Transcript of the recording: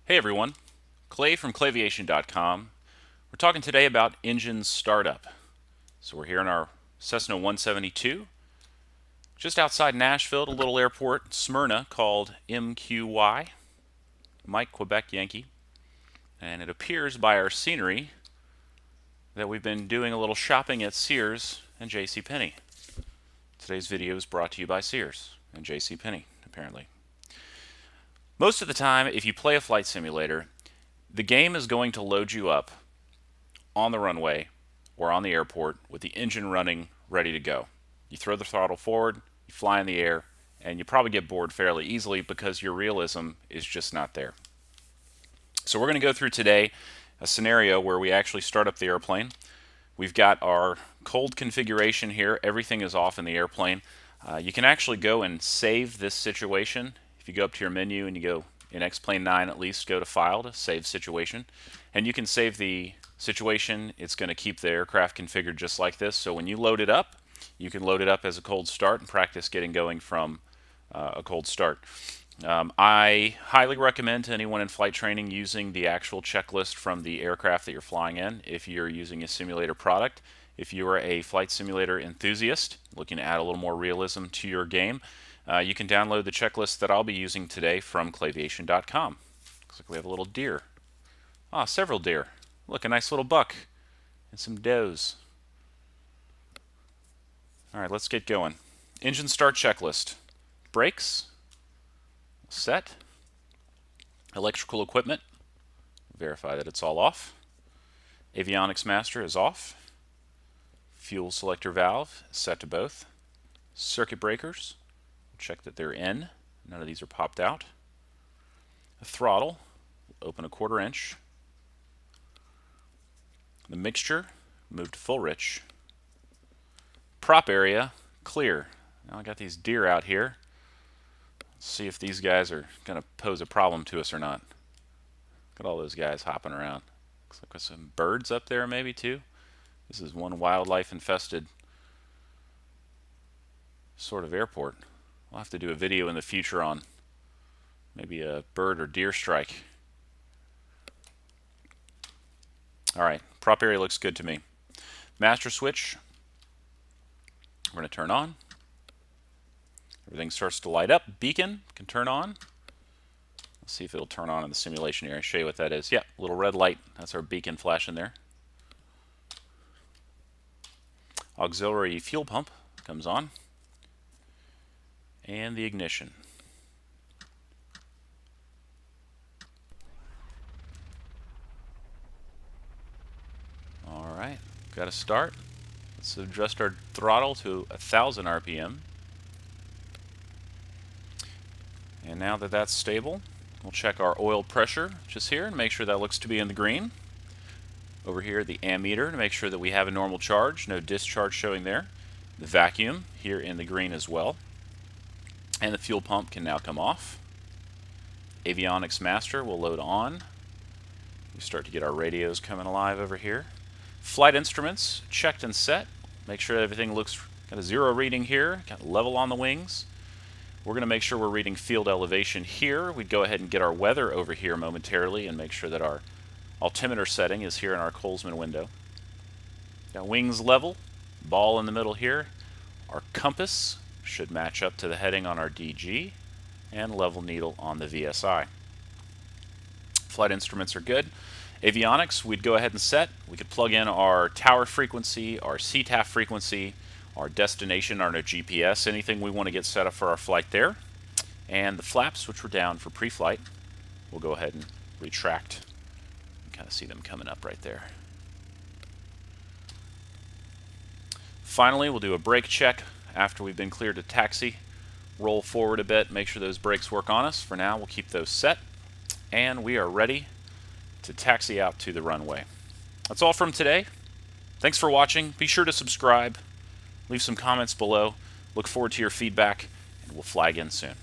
Hey everyone, Clay from Clayviation.com. We're talking today about engine startup. So we're here in our Cessna 172, just outside Nashville, at a little airport, Smyrna, called MQY, Mike Quebec Yankee. And it appears by our scenery that we've been doing a little shopping at Sears and JCPenney. Today's video is brought to you by Sears and JCPenney, apparently. Most of the time, if you play a flight simulator, the game is going to load you up on the runway or on the airport with the engine running, ready to go. You throw the throttle forward, you fly in the air, and you probably get bored fairly easily because your realism is just not there. So we're going to go through today a scenario where we actually start up the airplane. We've got our cold configuration here. Everything is off in the airplane. You can actually go and save this situation. If you go up to your menu and you go in X-Plane 9 at least, go to File to Save Situation. And you can save the situation. It's going to keep the aircraft configured just like this. So when you load it up, you can load it up as a cold start and practice getting going from a cold start. I highly recommend to anyone in flight training using the actual checklist from the aircraft that you're flying in if you're using a simulator product. If you are a flight simulator enthusiast looking to add a little more realism to your game, you can download the checklist that I'll be using today from Clayviation.com. Looks like we have a little deer. Ah, several deer. Look, a nice little buck and some does. All right, let's get going. Engine start checklist. Brakes. Set. Electrical equipment. Verify that it's all off. Avionics master is off. Fuel selector valve is set to both. Circuit breakers. Check that they're in. None of these are popped out. The throttle. Open a 1/4 inch. The mixture. Move to full rich. Prop area. Clear. Now I got these deer out here. Let's see if these guys are going to pose a problem to us or not. Look at all those guys hopping around. Looks like there's some birds up there maybe too. This is one wildlife infested sort of airport. We'll have to do a video in the future on maybe a bird or deer strike. Alright, prop area looks good to me. Master switch, we're going to turn on. Everything starts to light up. Beacon can turn on. Let's see if it'll turn on in the simulation here. I'll show you what that is. Yeah, little red light. That's our beacon flashing there. Auxiliary fuel pump comes on. And the ignition. Alright, got to start. Let's adjust our throttle to 1,000 RPM. And now that that's stable, we'll check our oil pressure just here and make sure that looks to be in the green. Over here, the ammeter to make sure that we have a normal charge, no discharge showing there. The vacuum here in the green as well. And the fuel pump can now come off. Avionics master will load on. We start to get our radios coming alive over here. Flight instruments checked and set. Make sure everything looks got a 0 reading here, got level on the wings. We're going to make sure we're reading field elevation here. We'd go ahead and get our weather over here momentarily and make sure that our altimeter setting is here in our Colesman window. Got wings level, ball in the middle here. Our compass should match up to the heading on our DG, and level needle on the VSI. Flight instruments are good. Avionics, we'd go ahead and set. We could plug in our tower frequency, our CTAF frequency, our destination, our GPS, anything we want to get set up for our flight there. And the flaps, which were down for pre-flight, we'll go ahead and retract. You can kind of see them coming up right there. Finally, we'll do a brake check after we've been cleared to taxi. Roll forward a bit, make sure those brakes work on us. For now, we'll keep those set. And we are ready to taxi out to the runway. That's all from today. Thanks for watching. Be sure to subscribe. Leave some comments below. Look forward to your feedback, and we'll fly again soon.